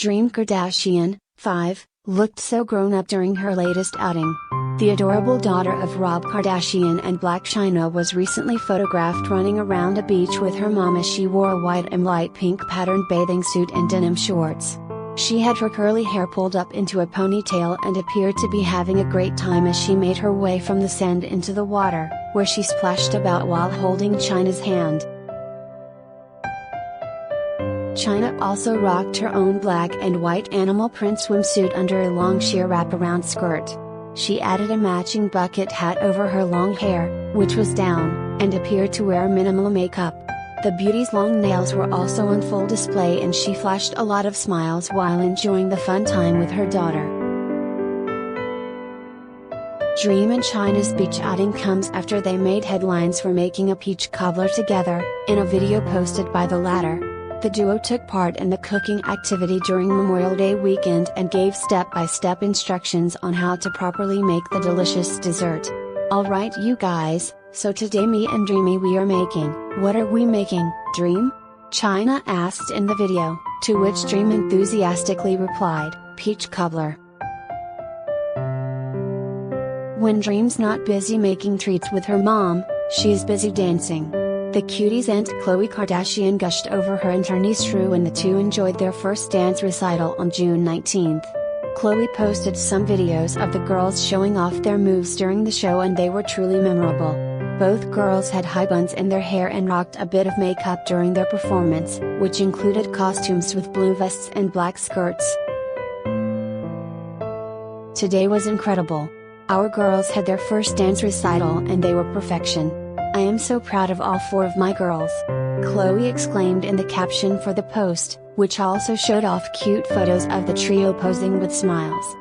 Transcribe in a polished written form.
Dream Kardashian, 5, looked so grown up during her latest outing. The adorable daughter of Rob Kardashian and Blac Chyna was recently photographed running around a beach with her mom as she wore a white and light pink patterned bathing suit and denim shorts. She had her curly hair pulled up into a ponytail and appeared to be having a great time as she made her way from the sand into the water, where she splashed about while holding Chyna's hand. Chyna also rocked her own black and white animal print swimsuit under a long sheer wraparound skirt. She added a matching bucket hat over her long hair, which was down, and appeared to wear minimal makeup. The beauty's long nails were also on full display and she flashed a lot of smiles while enjoying the fun time with her daughter. Dream and Chyna's beach outing comes after they made headlines for making a peach cobbler together. In a video posted by the latter, the duo took part in the cooking activity during Memorial Day weekend and gave step-by-step instructions on how to properly make the delicious dessert. Alright you guys, so today me and Dreamy we are making, what are we making, Dream? Chyna asked in the video, to which Dream enthusiastically replied, peach cobbler. When Dream's not busy making treats with her mom, she is busy dancing. The cutie's aunt Khloe Kardashian gushed over her and her niece Rue when the two enjoyed their first dance recital on June 19. Khloe posted some videos of the girls showing off their moves during the show and they were truly memorable. Both girls had high buns in their hair and rocked a bit of makeup during their performance, which included costumes with blue vests and black skirts. Today was incredible. Our girls had their first dance recital and they were perfection. I am so proud of all 4 of my girls, Khloe exclaimed in the caption for the post, which also showed off cute photos of the trio posing with smiles.